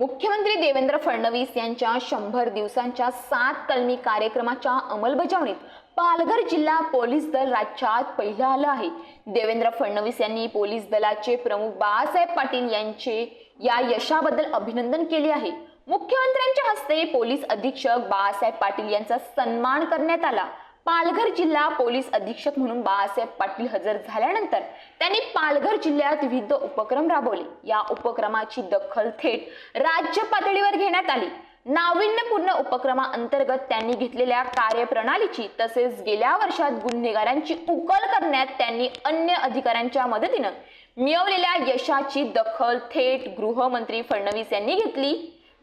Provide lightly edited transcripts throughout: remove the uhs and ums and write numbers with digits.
मुख्यमंत्री देवेंद्र फडणवीस यांच्या 100 दिवसांच्या 7 कलमी कार्यक्रमाच्या अंमलबजावणीत पालघर जिल्हा पोलीस दल राज्यात पहिलं आलं आहे। देवेंद्र फडणवीस यांनी पोलीस दलाचे प्रमुख बाळासाहेब पाटील यांचे या यशाबद्दल अभिनंदन केले आहे। मुख्यमंत्र्यांच्या हस्ते पोलीस अधीक्षक बाळासाहेब पाटील यांचा सन्मान करण्यात आला। पालघर जिल्हा पोलीस अधीक्षक म्हणून बाळासाहेब पाटील हजर झाल्यानंतर त्यांनी पालघर जिल्ह्यात विविध उपक्रम राबवले। या उपक्रमाची दखल थेट राज्य पातळीवर घेण्यात आली। नाविन्यपूर्ण उपक्रमाअंतर्गत त्यांनी घेतलेल्या कार्यप्रणालीची तसेच गेल्या वर्षात गुन्हेगारांची उकल करण्यात त्यांनी अन्य अधिकाऱ्यांच्या मदतीने मिळवलेल्या यशाची दखल थेट गृहमंत्री फडणवीस यांनी घेतली।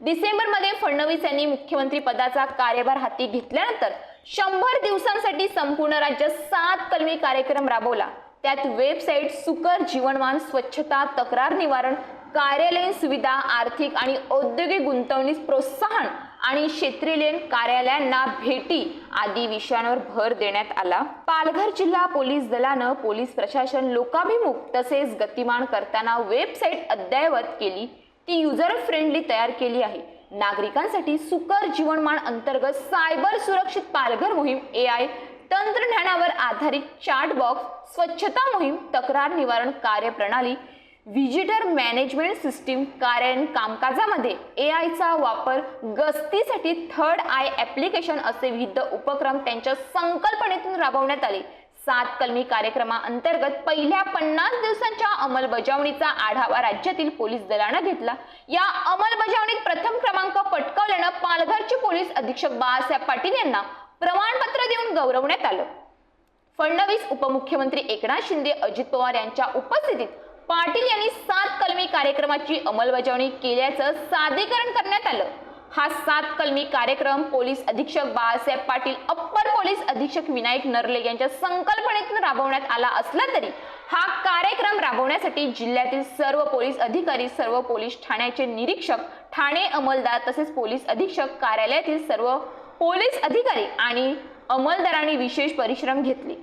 डिसेंबरमध्ये फडणवीस यांनी मुख्यमंत्री पदाचा कार्यभार हाती घेतल्यानंतर 100 दिवसांसाठी संपूर्ण राज्यात 7 कलमी कार्यक्रम राबवला। त्यात वेबसाईट, सुकर जीवनमान, स्वच्छता, तक्रार निवारण, कार्यालयीन सुविधा, आर्थिक आणि औद्योगिक गुंतवणूक प्रोत्साहन आणि क्षेत्रीय कार्यालयांना भेटी आदी विषयांवर भर देण्यात आला। पालघर जिल्हा पोलीस दलानं पोलीस प्रशासन लोकाभिमुख तसेच गतिमान करताना वेबसाईट अद्ययावत केली, ती युजर फ्रेंडली तयार केली आहे। नागरिकांसाठी सुकर जीवनमान अंतर्गत सायबर सुरक्षित पालघर मोहीम, AI तंत्रज्ञानावर आधारित चॅट बॉक्स, स्वच्छता मोहीम, तक्रार निवारण कार्यप्रणाली, व्हिजिटर मॅनेजमेंट सिस्टीम, कार्यालयीन कामकाजामध्ये AI चा वापर, गस्तीसाठी थर्ड आय ॲप्लिकेशन असे विविध उपक्रम त्यांच्या संकल्पनेतून राबवण्यात आले। 7 कलमी कार्यक्रमाअंतर्गत पहिल्या 50 दिवसांच्या अंमलबजावणीचा आढावा राज्यातील पोलीस दलानं घेतला। या अंमलबजावणीत प्रथम क्रमांक पटकावल्यानं पालघरचे पोलीस अधीक्षक बाळासाहेब पाटील यांना प्रमाणपत्र देऊन गौरवण्यात आलं। फडणवीस, उपमुख्यमंत्री एकनाथ शिंदे, अजित पवार यांच्या उपस्थितीत पाटील यांनी 7 कलमी कार्यक्रमाची अंमलबजावणी केल्याचं सादरीकरण करण्यात आलं। हा 7 कलमी कार्यक्रम पोलीस अधीक्षक बाळासाहेब पाटील, अप्पर पोलीस अधीक्षक विनायक नरले यांच्या संकल्पनेतून राबवण्यात आला असला तरी हा कार्यक्रम राबवण्यासाठी जिल्ह्यातील सर्व पोलीस अधिकारी, सर्व पोलीस ठाण्याचे निरीक्षक, ठाणे अंमलदार तसेच पोलीस अधीक्षक कार्यालयातील सर्व पोलीस अधिकारी आणि अंमलदारांनी विशेष परिश्रम घेतले।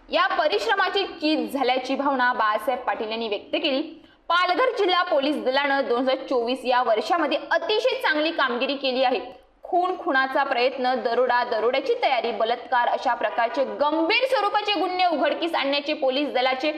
या परिश्रमाची चीज झाल्याची भावना बाळासाहेब पाटील यांनी व्यक्त केली। पालघर जिल्हा पोलीस दलानं 2024 या वर्षामध्ये अतिशय चांगली कामगिरी केली आहे। खुनाचा प्रयत्न, दरोड्याची तयारी, बलात्कार अशा प्रकारचे गंभीर स्वरूपाचे गुन्हे उघडकीस आणण्याचे पोलीस दलाचे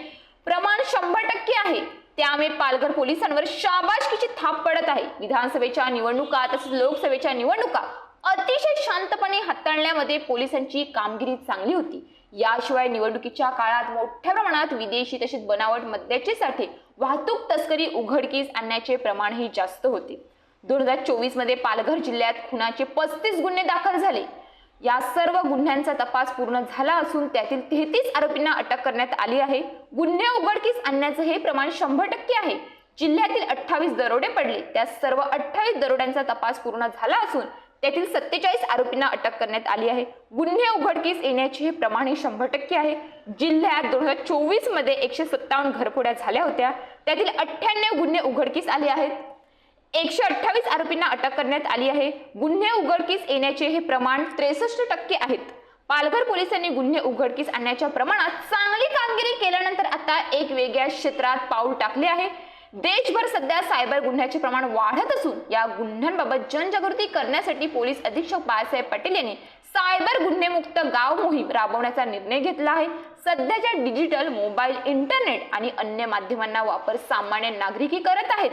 प्रमाण 100% आहे। त्यामुळे पालघर पोलिसांवर शाबासकीची थाप पडत आहे। विधानसभेच्या निवडणुका तसेच लोकसभेच्या निवडणुका अतिशय शांतपणे हाताळण्यामध्ये पोलिसांची कामगिरी चांगली होती। याशिवाय निवडणुकीच्या काळात मोठ्या प्रमाणात विदेशी तसेच बनावट मद्याचे साठे, वाहतूक, तस्करी उघडकीस आणण्याचे प्रमाणही जास्त होते। 2024 मध्ये पालघर जिल्ह्यात खुनाचे 35 गुन्हे दाखल झाले। या सर्व गुन्ह्यांचा तपास पूर्ण झाला असून त्यातील 33 आरोपींना अटक करण्यात आली आहे। गुन्हे उघडकीस आणण्याचे हे प्रमाण 100% आहे। जिल्ह्यातील 28 दरोडे पडले, त्या सर्व 28 दरोड्यांचा तपास पूर्ण झाला असून त्यातील 47 आरोपींना अटक करण्यात आली आहे। गुन्हे उघडकीस येण्याचे हे प्रमाण 100% आहे। जिल्ह्यात 2024 मध्ये 157 घरफोड्या झाल्या होत्या, त्यातील 98 गुन्हे उघडकीस आले आहेत। 128 आरोपींना अटक करण्यात आली आहे। गुन्हे उघडकीस येण्याचे हे प्रमाण 63% आहेत। पालघर पोलिसांनी गुन्हे उघडकीस आणण्याच्या प्रमाणात चांगली कामगिरी केल्यानंतर आता एक वेगळ्या क्षेत्रात पाऊल टाकले आहे। देशभर सध्या सायबर गुन्ह्याचे प्रमाण वाढत असून या गुन्ह्यांबाबत जनजागृती करण्यासाठी पोलीस अधीक्षक बाळासाहेब पाटील यांनी सायबर गुन्हेमुक्त गाव मोहीम राबवण्याचा निर्णय घेतला आहे। सध्याच्या डिजिटल, मोबाईल, इंटरनेट आणि अन्य माध्यमांना वापर सामान्य नागरिकही करत आहेत।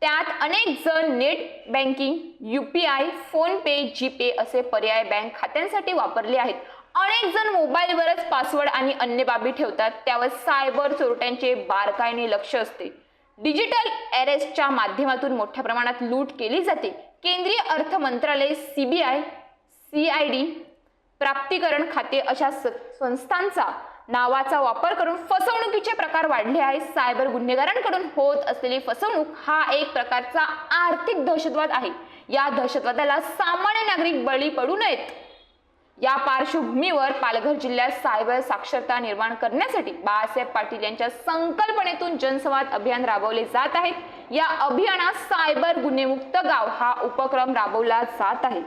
त्यात अनेक जण नेट बँकिंग, UPI, फोन पे, जीपे असे पर्याय बँक खात्यांसाठी वापरले आहेत। अनेक जण मोबाईलवरच पासवर्ड आणि अन्य बाबी ठेवतात, त्यावर सायबर चोरट्यांचे बारकाईने लक्ष असते। डिजिटल अरेस्टच्या माध्यमातून मोठ्या प्रमाणात लूट केली जाते। केंद्रीय अर्थ मंत्रालय, CBI, CID, प्राप्तिकरण खाते अशा संस्थांचा नावाचा वापर करून फसवणुकीचे प्रकार वाढले आहेत। सायबर गुन्हेगारांकडून होत असलेली फसवणूक हा एक प्रकारचा आर्थिक दहशतवाद आहे। या दहशतवादाला सामान्य नागरिक बळी पडू नयेत। या पार्श्वभूमीवर पालघर जिल्ह्यात सायबर साक्षरता निर्माण करण्यासाठी बाळासाहेब पाटील यांच्या संकल्पनेतून जनसंवाद अभियान राबवले जात आहे। या अभियानात सायबर गुन्हेमुक्त गाव हा उपक्रम राबवला जात आहे।